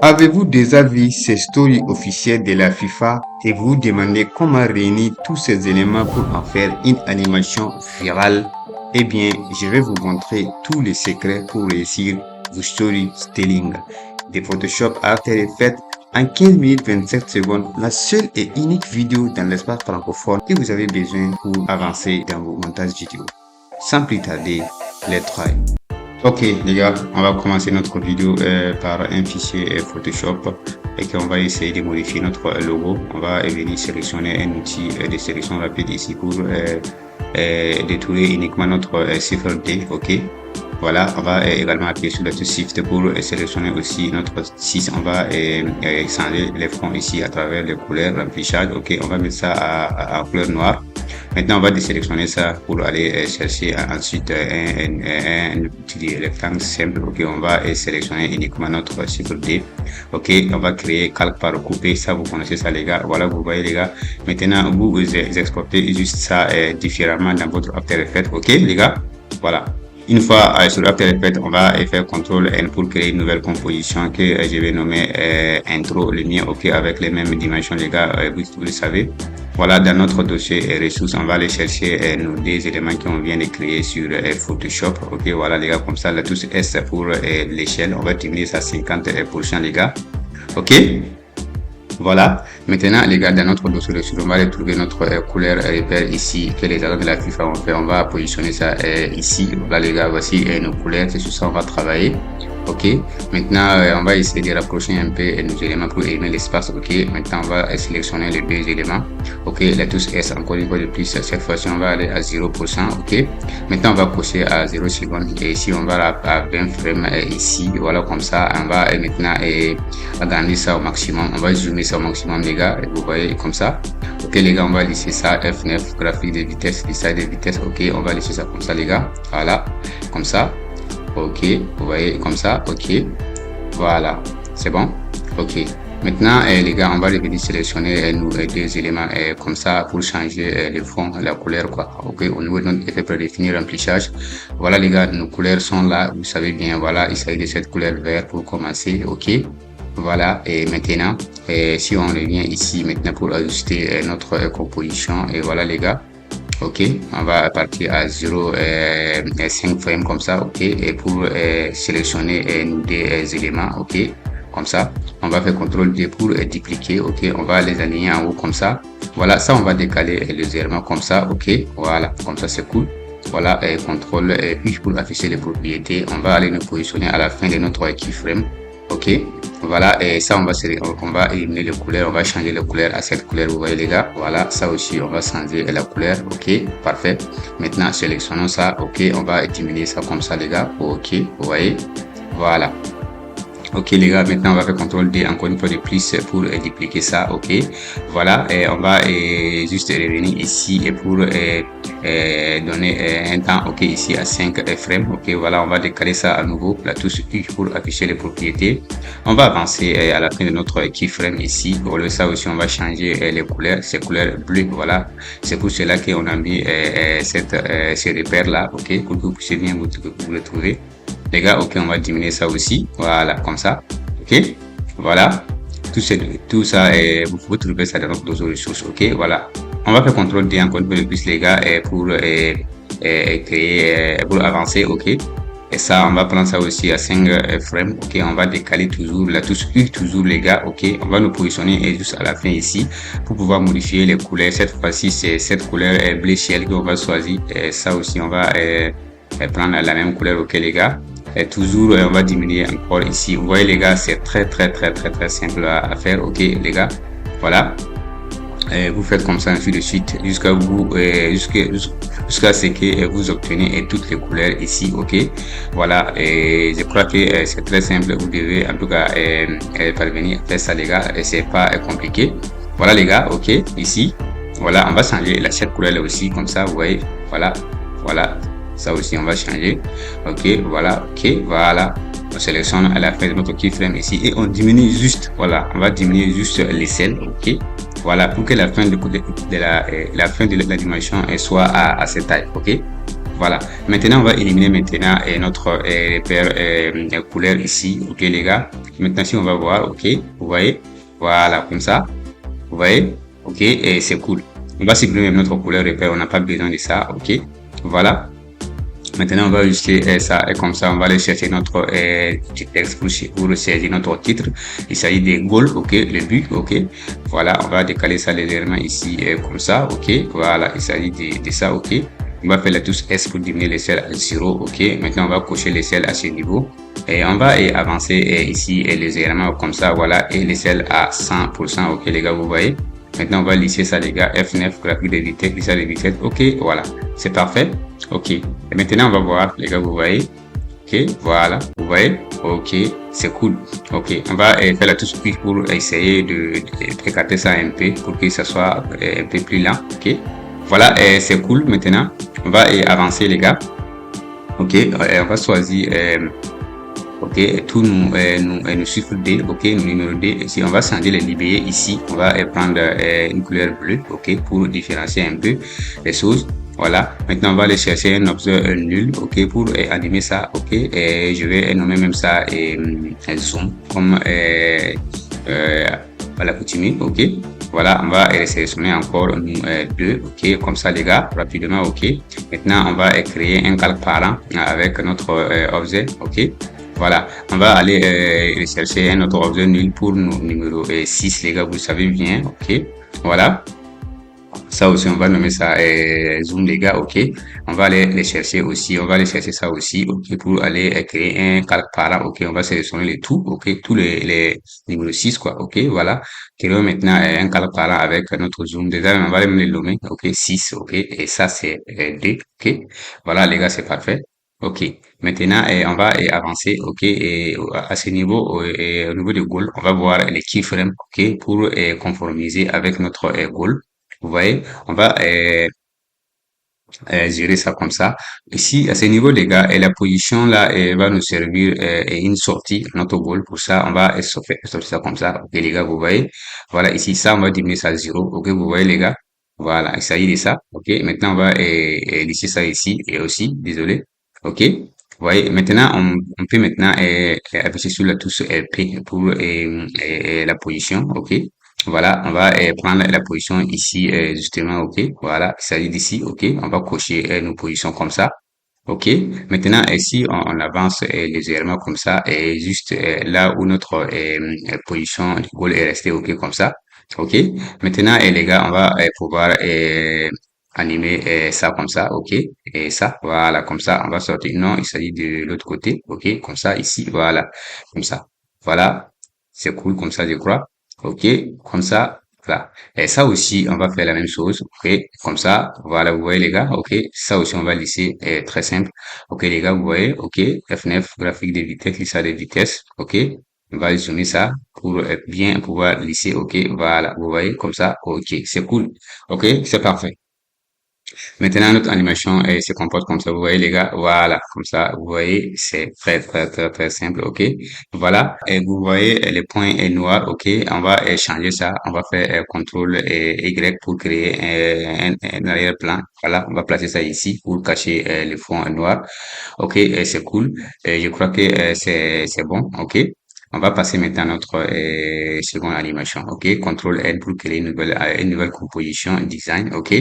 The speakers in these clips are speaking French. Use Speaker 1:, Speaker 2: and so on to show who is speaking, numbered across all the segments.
Speaker 1: Avez-vous déjà vu ces stories officielles de la FIFA et vous demandez comment réunir tous ces éléments pour en faire une animation virale? Eh bien, je vais vous montrer tous les secrets pour réussir vos storytelling. Des Photoshop After Effects en 15 minutes 27 secondes, la seule et unique vidéo dans l'espace francophone que vous avez besoin pour avancer dans vos montages vidéo. Sans plus tarder, let's try. Ok les gars, on va commencer notre vidéo par un fichier Photoshop et qu'on va essayer de modifier notre logo. On va venir sélectionner un outil de sélection rapide ici pour détruire uniquement notre chiffre D. Ok, voilà, on va également appuyer sur le touche Shift pour sélectionner aussi notre 6. On va changer les fonds ici à travers les couleurs, l'affichage. Ok, on va mettre ça en couleur noire. Maintenant, on va désélectionner ça pour aller chercher ensuite un outil rectangle simple. Ok, on va sélectionner uniquement notre chiffre D. Ok, on va créer calque par couper. Ça, vous connaissez ça, les gars. Voilà, vous voyez, les gars. Maintenant, vous exportez juste ça différemment dans votre After Effects. Ok, les gars. Voilà. Une fois sur After Effects, on va faire CTRL N pour créer une nouvelle composition que je vais nommer intro, le mien, ok, avec les mêmes dimensions, les gars, vous le savez. Voilà, dans notre dossier ressources, on va aller chercher nos des éléments qu'on vient de créer sur Photoshop. Ok, voilà, les gars, comme ça, la touche S pour l'échelle, on va diminuer ça à 50%, les gars. Ok. Voilà, maintenant les gars, dans notre dossier ressources, on va retrouver notre couleur repère ici que les agents de la FIFA ont fait. On va positionner ça ici. Voilà les gars, voici nos couleurs, c'est sur ça on va travailler. Ok, maintenant on va essayer de rapprocher un peu nos éléments pour éliminer l'espace. Ok, maintenant on va sélectionner les deux éléments. Ok, la touche S encore une fois de plus, cette fois-ci on va aller à 0%. Ok, maintenant on va pousser à 0 secondes et ici on va à 20 frames ici. Voilà, comme ça on va maintenant agrandir ça au maximum. On va zoomer ça au maximum, les gars, et vous voyez comme ça. Ok les gars, on va laisser ça F9, graphique de vitesse, design de vitesse. Ok, on va laisser ça comme ça, les gars. Voilà, comme ça. Ok, vous voyez comme ça. Ok, voilà, c'est bon. Ok, maintenant les gars, on va revenir sélectionner nos deux éléments comme ça pour changer le fond, la couleur quoi. Ok, au niveau de notre effet prédéfini remplissage, voilà les gars, nos couleurs sont là, vous savez bien. Voilà, il s'agit de cette couleur vert pour commencer. Ok, voilà, et maintenant si on revient ici maintenant pour ajuster notre composition, et voilà les gars. Ok, on va partir à 0,5 frames comme ça. Ok, et pour sélectionner nos deux éléments. Ok, comme ça on va faire CTRL D pour dupliquer. Ok, on va les aligner en haut comme ça. Voilà, ça on va décaler légèrement comme ça. Ok, voilà, comme ça c'est cool. Voilà, CTRL U pour afficher les propriétés. On va aller nous positionner à la fin de notre keyframe. Ok, voilà, et ça on va éliminer les couleurs, on va changer les couleurs à cette couleur, vous voyez les gars. Voilà, ça aussi on va changer la couleur. Ok, parfait. Maintenant sélectionnons ça. Ok, on va diminuer ça comme ça les gars. Ok, vous voyez, voilà. Ok les gars, maintenant on va faire CTRL D encore une fois de plus pour dupliquer ça. Ok, voilà, et on va juste revenir ici et pour donner un temps. Ok, ici à 5 frames. Ok, voilà, on va décaler ça à nouveau, la touche U pour afficher les propriétés. On va avancer à la fin de notre keyframe ici. Pour le ça aussi on va changer les couleurs, ces couleurs bleues. Voilà, c'est pour cela qu'on a mis ces repères là. Ok, pour que vous puissiez bien vous le trouver. Les gars, ok, on va diminuer ça aussi. Voilà, comme ça. Ok, voilà. Tout ça, vous pouvez trouver ça dans notre dossier ressources. Ok, voilà. On va faire CTRL D encore un peu de plus, les gars, pour créer, pour avancer. Ok. Et ça, on va prendre ça aussi à 5 frames. Ok, on va décaler toujours la touche U, toujours, les gars. Ok, on va nous positionner juste à la fin ici pour pouvoir modifier les couleurs. Cette fois-ci, c'est cette couleur bleu ciel qu'on va choisir. Et ça aussi, on va prendre la même couleur. Ok, les gars. Et toujours on va diminuer encore ici. Vous voyez les gars, c'est très simple à faire. Ok les gars, voilà, et vous faites comme ça ainsi de suite jusqu'à ce que vous obtenez toutes les couleurs ici. Ok, voilà, et je crois que c'est très simple. Vous devez en tout cas parvenir à faire ça les gars, et c'est pas compliqué. Voilà les gars. Ok, ici voilà, on va changer cette couleur là aussi comme ça, vous voyez. Voilà, voilà, ça aussi on va changer. Ok, voilà. Ok, voilà, on sélectionne à la fin de notre keyframe ici et on diminue juste. Voilà, on va diminuer juste l'échelle. Ok, voilà, pour que la fin de la fin de la dimension soit à cette taille. Ok, Voilà. Maintenant, on va éliminer maintenant notre repère couleur ici. Ok, les gars. Maintenant, si on va voir, ok, vous voyez, voilà, comme ça. Vous voyez, ok, et c'est cool. On va supprimer notre couleur repère. On n'a pas besoin de ça. Ok, voilà. Maintenant, on va ajuster ça et comme ça, on va aller chercher notre petit texte pour saisir notre titre. Il s'agit des goals, ok, le but, ok. Voilà, on va décaler ça légèrement ici comme ça, ok. Voilà, il s'agit de ça, ok. On va faire la touche S pour diminuer les selles à 0, ok. Maintenant, on va cocher les selles à ce niveau. Et on va avancer ici légèrement comme ça, voilà. Et les selles à 100%, ok, les gars, vous voyez. Maintenant, on va lisser ça, les gars. F9, graphique de vitesse, lissage de vitesse. OK, voilà. C'est parfait. OK. Et maintenant, on va voir, les gars, vous voyez. OK, voilà. Vous voyez. OK, c'est cool. OK, on va faire la touche clic pour essayer d'écarter ça un peu pour que ça soit un peu plus lent. OK, voilà. C'est cool. Maintenant, on va avancer, les gars. OK, on va choisir ok, tout nous chiffre D, ok, nous numéro D. Ici, on va changer les libellés ici. On va prendre une couleur bleue, ok, pour différencier un peu les choses. Voilà. Maintenant, on va aller chercher un objet nul, ok, pour animer ça, ok. Et je vais nommer même ça un zoom, comme à l'accoutumée, ok. Voilà, on va sélectionner encore deux, ok, comme ça les gars, rapidement, ok. Maintenant, on va créer un calque parent avec notre objet, ok. Voilà, on va aller rechercher un autre objet nul pour nous, numéro 6, les gars, vous le savez bien, ok. Voilà, ça aussi, on va nommer ça zoom, les gars, ok. On va aller les chercher aussi, on va aller chercher ça aussi, ok, pour aller créer un calque parent, ok. On va sélectionner les tout, ok, tous les numéros 6 quoi, ok, voilà. Créons maintenant un calque parent avec notre zoom. Déjà, on va même les nommer, ok, 6 ok, et ça, c'est 2, ok. Voilà, les gars, c'est parfait. Ok, maintenant on va avancer, ok, et à ce niveau, et au niveau du goal, on va voir les keyframes, ok, pour conformiser avec notre goal. Vous voyez, on va gérer ça comme ça. Ici, à ce niveau, les gars, et la position là va nous servir une sortie, notre goal. Pour ça, on va sortir ça comme ça. Ok, les gars, vous voyez. Voilà, ici, ça, on va diminuer ça à 0. Ok, vous voyez, les gars. Voilà, il s'agit de ça. Ok, maintenant, on va laisser ça ici et aussi, désolé. Ok, vous voyez, maintenant, on peut maintenant appuyer sur la touche P pour la position. Ok. Voilà, on va prendre la position ici, justement, ok. Voilà, il s'agit d'ici, ok. On va cocher nos positions comme ça. Ok. Maintenant, ici, on avance légèrement comme ça, et juste là où notre position du goal est restée, ok, comme ça. Ok. Maintenant, les gars, on va pouvoir animer ça comme ça, ok. Et ça, voilà, comme ça, on va sortir. Non, il s'agit de l'autre côté, ok. Comme ça, ici, voilà, comme ça. Voilà, c'est cool comme ça, je crois. Ok, comme ça, voilà. Et ça aussi, on va faire la même chose. Ok, comme ça, voilà, vous voyez les gars. Ok, ça aussi, on va lisser. Très simple. Ok, les gars, vous voyez. Ok, F9, graphique de vitesse, lissage de vitesse. Ok, on va zoomer ça pour bien pouvoir lisser. Ok, voilà, vous voyez, comme ça. Ok, c'est cool. Ok, c'est parfait. Maintenant, notre animation se comporte comme ça. Vous voyez, les gars, voilà, comme ça. Vous voyez, c'est très, très, très, très simple. OK. Voilà. Et vous voyez, les points est noir. OK. On va changer ça. On va faire CTRL Y pour créer un arrière-plan. Voilà. On va placer ça ici pour cacher le fond noir. OK. C'est cool. Je crois que c'est bon. OK. On va passer maintenant à notre seconde animation. OK. CTRL L pour créer une nouvelle composition design. OK.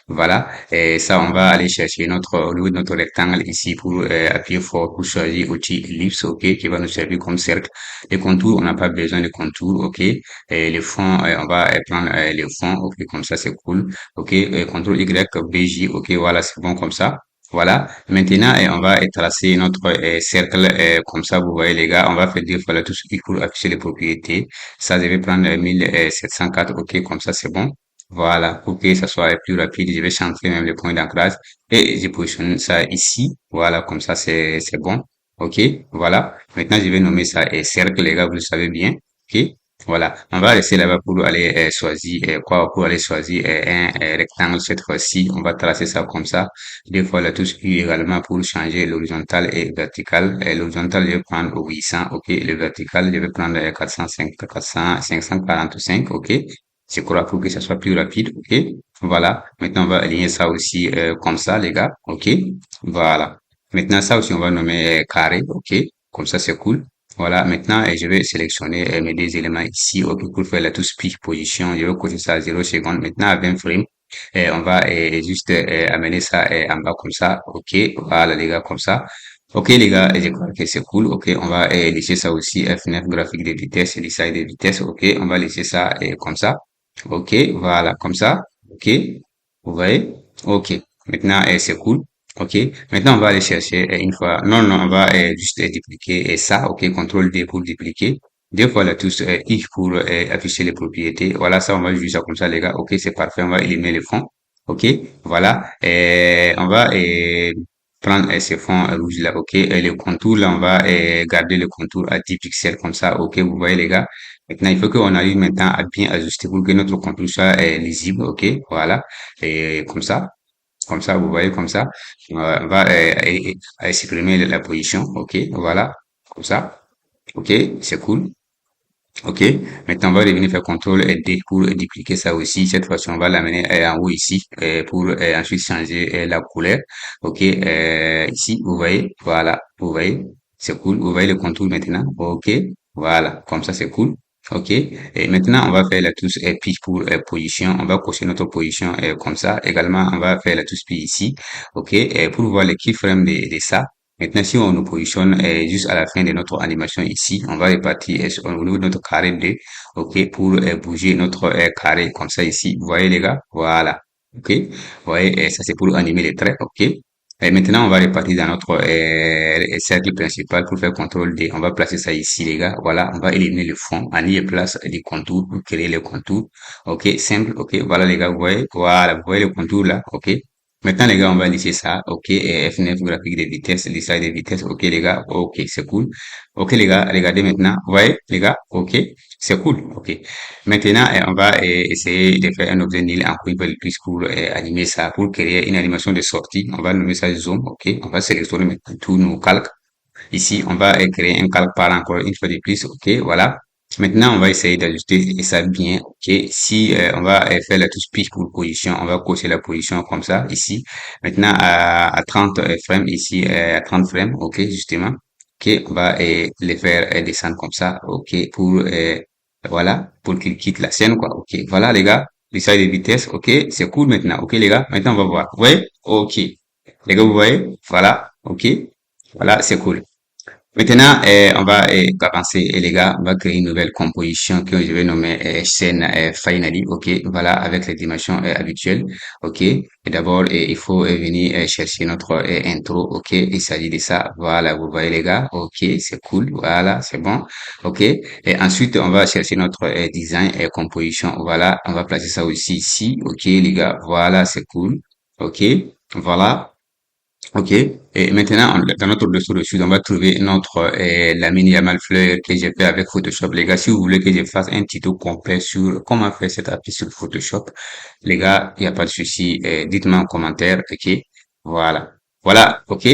Speaker 1: Voilà, et ça, on va aller chercher au niveau de notre rectangle ici pour appuyer fort pour choisir outil ellipse, ok, qui va nous servir comme cercle. Les contours, on n'a pas besoin de contours, ok. Et le fond, on va prendre le fond, ok, comme ça, c'est cool. Ok, contrôle Y, BJ, ok, voilà, c'est bon comme ça. Voilà. Maintenant, on va tracer notre cercle comme ça. Vous voyez, les gars, on va faire deux fois la touche I pour afficher les propriétés. Ça, je vais prendre 1704. Ok, comme ça, c'est bon. Voilà, pour que ça soit plus rapide, je vais changer même le point d'ancrage et je positionne ça ici. Voilà, comme ça c'est bon. Ok, voilà. Maintenant, je vais nommer ça cercle, les gars, vous le savez bien. Ok, voilà. On va rester là-bas pour aller choisir quoi, pour aller choisir un rectangle cette fois-ci. On va tracer ça comme ça. Deux fois la touche U également pour changer l'horizontal et vertical. L'horizontal, je vais prendre 800. Ok, le vertical, je vais prendre 405, 400, 545. Ok. Je crois pour que ça soit plus rapide, ok. Voilà. Maintenant, on va aligner ça aussi comme ça, les gars, ok. Voilà. Maintenant, ça aussi, on va nommer carré, ok. Comme ça, c'est cool. Voilà. Maintenant, je vais sélectionner mes deux éléments ici, ok, pour faire la tout speed position. Je vais cocher ça à 0 secondes. Maintenant, à 20 frames, on va juste amener ça en bas comme ça, ok. Voilà, les gars, comme ça. Ok les gars, je crois que c'est cool. Ok, on va laisser ça aussi F9 graphique de vitesse, design de vitesse. Ok, on va laisser ça comme ça. Ok, voilà, comme ça. Ok, vous voyez? Ok, maintenant c'est cool. Ok, maintenant on va aller chercher une fois. Non, non, on va juste dupliquer ça. Ok, contrôle D pour dupliquer. Deux fois la touche I pour afficher les propriétés. Voilà, ça on va juste ça comme ça les gars. Ok, c'est parfait. On va éliminer le fond. Ok, voilà. Et on va prendre ce fond rouge là, ok. Et le contour là, on va garder le contour à 10 pixels comme ça, ok. Vous voyez les gars. Maintenant, il faut qu'on arrive maintenant à bien ajuster pour que notre contour soit lisible, ok. Voilà. Et comme ça, vous voyez comme ça. On va supprimer la position, ok. Voilà, comme ça, ok. C'est cool. Ok, maintenant on va revenir faire CTRL et D pour dupliquer ça aussi. Cette fois-ci, on va l'amener en haut ici pour ensuite changer la couleur. Ok, ici, vous voyez, voilà, vous voyez, c'est cool. Vous voyez le contour maintenant. Ok, voilà, comme ça c'est cool. Ok, et maintenant on va faire la touche P pour position. On va cocher notre position comme ça. Également, on va faire la touche P ici. Ok, et pour voir les keyframes de ça. Maintenant, si on nous positionne juste à la fin de notre animation ici, on va repartir au niveau de notre carré B, ok, pour bouger notre carré comme ça ici. Vous voyez les gars? Voilà. Ok. Vous voyez, ça c'est pour animer les traits, ok. Et maintenant, on va repartir dans notre cercle principal pour faire CTRL D. On va placer ça ici, les gars. Voilà, on va éliminer le fond, en y place les contours pour créer les contours. Ok, simple, ok. Voilà les gars, vous voyez? Voilà, vous voyez le contour là, ok. Maintenant, les gars, on va laisser ça. OK. Et F9 graphique de vitesse, design de vitesse. OK, les gars. OK, c'est cool. OK, les gars, regardez maintenant. Vous voyez, les gars? OK, c'est cool. OK. Maintenant, on va essayer de faire un objet nil en Quick plus pour animer ça, pour créer une animation de sortie. On va nommer ça zoom. OK. On va sélectionner maintenant tous nos calques. Ici, on va créer un calque par encore une fois de plus. OK, voilà. Maintenant, on va essayer d'ajuster ça bien. OK, si on va faire la touche pitch pour position, on va cocher la position comme ça ici. Maintenant, à 30 frames ici, à 30 frames. OK, justement. OK, on va les faire descendre comme ça. OK, pour voilà, pour qu'il quitte la scène quoi. OK, voilà les gars. L'essai de vitesse. OK, c'est cool maintenant. OK les gars. Maintenant, on va voir. Vous voyez? OK. Les gars, vous voyez? Voilà. OK. Voilà, c'est cool. Maintenant, on va avancer, les gars, on va créer une nouvelle composition que je vais nommer scène finally, ok, voilà, avec les dimensions habituelles, ok. Et d'abord, il faut venir chercher notre intro, ok, il s'agit de ça, voilà, vous voyez les gars, ok, c'est cool, voilà, c'est bon, ok. Et ensuite, on va chercher notre design et composition, voilà, on va placer ça aussi ici, ok, les gars, voilà, c'est cool, ok, voilà. Ok. Et maintenant, dans notre dossier dessus, on va trouver notre la mini yamal fleur que j'ai fait avec Photoshop. Les gars, si vous voulez que je fasse un tuto complet sur comment faire cette appli sur Photoshop, les gars, il n'y a pas de souci. Dites-moi en commentaire. Ok. Voilà. Voilà. Ok.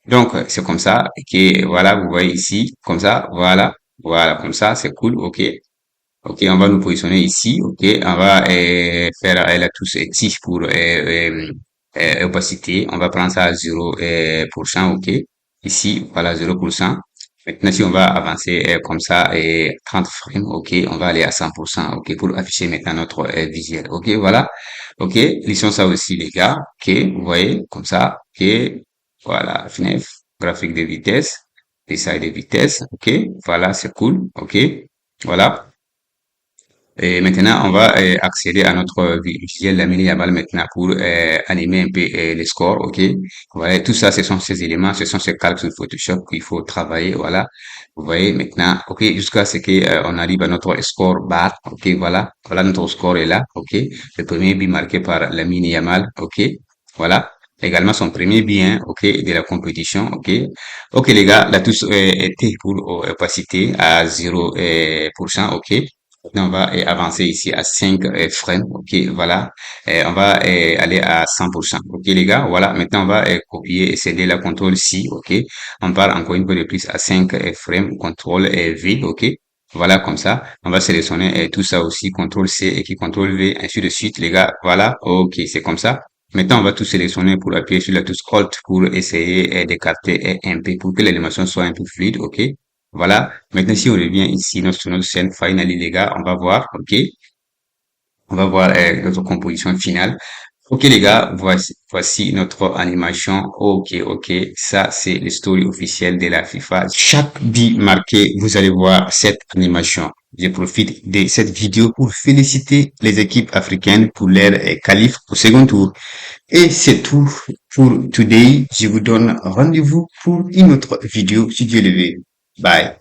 Speaker 1: Donc, c'est comme ça. Ok. Voilà. Vous voyez ici. Comme ça. Voilà. Voilà. Comme ça. C'est cool. Ok. Ok, on va nous positionner ici. Ok, on va faire la touche tige pour opacité. On va prendre ça à 0%. Ok, ici, voilà 0%. Maintenant, si on va avancer comme ça, 30 frames, ok, on va aller à 100%, ok, pour afficher maintenant notre visuel. Ok, voilà. Ok, lisons ça aussi, les gars. Ok, vous voyez, comme ça. Ok, voilà, FNF, graphique de vitesse, design de vitesse. Ok, voilà, c'est cool. Ok, voilà. Et maintenant, on va accéder à notre visuel laminé Yamal maintenant pour animer un peu les scores, ok? Voilà, tout ça, ce sont ces éléments, ce sont ces calques sur Photoshop qu'il faut travailler, voilà. Vous voyez maintenant, ok, jusqu'à ce que on arrive à notre score bar, ok, voilà. Voilà, notre score est là, ok? Le premier but marqué par Lamine Yamal, ok? Voilà. Également son premier bien, ok, de la compétition, ok. Ok les gars, la touche était pour opacité à 0%, ok. Maintenant, on va avancer ici à 5 frames. OK, voilà. On va aller à 100%. OK, les gars, voilà. Maintenant, on va copier et céder la contrôle C. OK. On part encore une fois de plus à 5 frames. Contrôle V. OK. Voilà, comme ça. On va sélectionner tout ça aussi, CTRL C et qui CTRL V, ainsi de suite, les gars. Voilà. OK, c'est comme ça. Maintenant, on va tout sélectionner pour appuyer sur la touche Alt pour essayer d'écarter un peu pour que l'animation soit un peu fluide. OK. Voilà. Maintenant, si on revient ici sur notre chaîne Finally, les gars, on va voir. OK. On va voir notre composition finale. Ok les gars, voici notre animation. Ok, ok, ça c'est le story officiel de la FIFA. Chaque but marqué, vous allez voir cette animation. Je profite de cette vidéo pour féliciter les équipes africaines pour leur qualif au second tour. Et c'est tout pour today. Je vous donne rendez-vous pour une autre vidéo si Dieu le veut. Bye.